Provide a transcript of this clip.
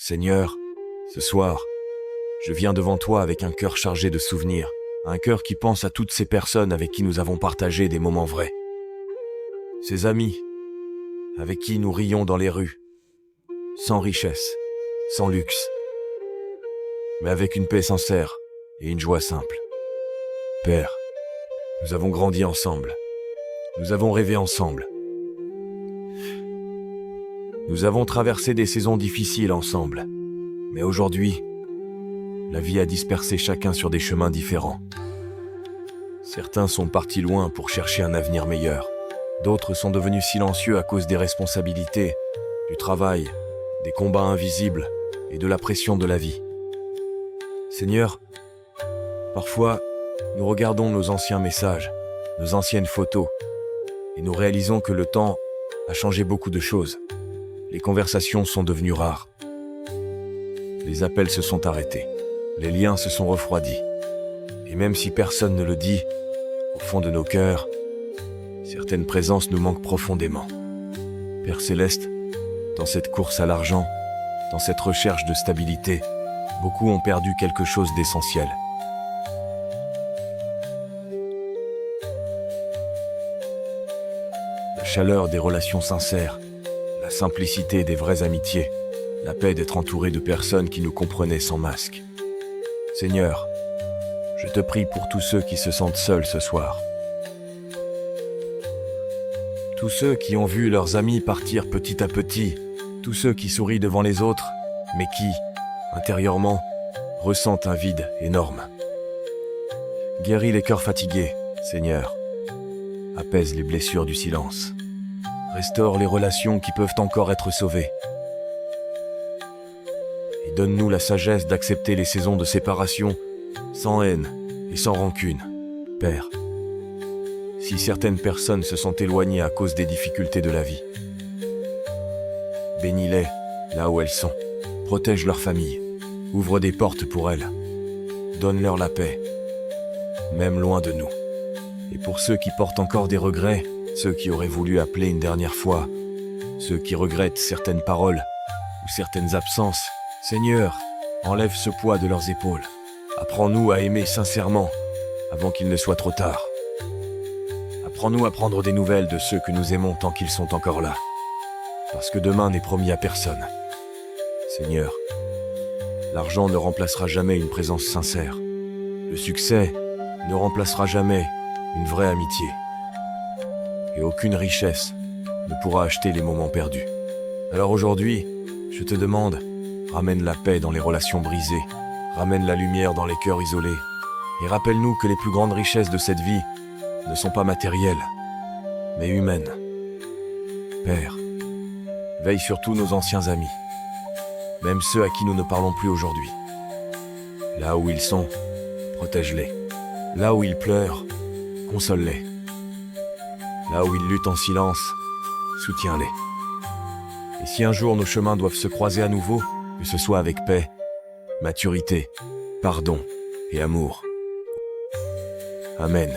Seigneur, ce soir, je viens devant toi avec un cœur chargé de souvenirs, un cœur qui pense à toutes ces personnes avec qui nous avons partagé des moments vrais. Ces amis, avec qui nous rions dans les rues, sans richesse, sans luxe, mais avec une paix sincère et une joie simple. Père, nous avons grandi ensemble, nous avons rêvé ensemble. Nous avons traversé des saisons difficiles ensemble, mais aujourd'hui, la vie a dispersé chacun sur des chemins différents. Certains sont partis loin pour chercher un avenir meilleur. D'autres sont devenus silencieux à cause des responsabilités, du travail, des combats invisibles et de la pression de la vie. Seigneur, parfois, nous regardons nos anciens messages, nos anciennes photos, et nous réalisons que le temps a changé beaucoup de choses. Les conversations sont devenues rares. Les appels se sont arrêtés. Les liens se sont refroidis. Et même si personne ne le dit, au fond de nos cœurs, certaines présences nous manquent profondément. Père Céleste, dans cette course à l'argent, dans cette recherche de stabilité, beaucoup ont perdu quelque chose d'essentiel. La chaleur des relations sincères, la simplicité des vraies amitiés, la paix d'être entouré de personnes qui nous comprenaient sans masque. Seigneur, je te prie pour tous ceux qui se sentent seuls ce soir. Tous ceux qui ont vu leurs amis partir petit à petit, tous ceux qui sourient devant les autres, mais qui, intérieurement, ressentent un vide énorme. Guéris les cœurs fatigués, Seigneur. Apaise les blessures du silence. Restaure les relations qui peuvent encore être sauvées. Et donne-nous la sagesse d'accepter les saisons de séparation sans haine et sans rancune. Père, si certaines personnes se sont éloignées à cause des difficultés de la vie, bénis-les là où elles sont. Protège leur famille. Ouvre des portes pour elles. Donne-leur la paix, même loin de nous. Et pour ceux qui portent encore des regrets, ceux qui auraient voulu appeler une dernière fois, ceux qui regrettent certaines paroles ou certaines absences, Seigneur, enlève ce poids de leurs épaules. Apprends-nous à aimer sincèrement avant qu'il ne soit trop tard. Apprends-nous à prendre des nouvelles de ceux que nous aimons tant qu'ils sont encore là. Parce que demain n'est promis à personne. Seigneur, l'argent ne remplacera jamais une présence sincère. Le succès ne remplacera jamais une vraie amitié. Et aucune richesse ne pourra acheter les moments perdus. Alors aujourd'hui, je te demande, ramène la paix dans les relations brisées, ramène la lumière dans les cœurs isolés, et rappelle-nous que les plus grandes richesses de cette vie ne sont pas matérielles, mais humaines. Père, veille sur tous nos anciens amis, même ceux à qui nous ne parlons plus aujourd'hui. Là où ils sont, protège-les. Là où ils pleurent, console-les. Là où ils luttent en silence, soutiens-les. Et si un jour nos chemins doivent se croiser à nouveau, que ce soit avec paix, maturité, pardon et amour. Amen.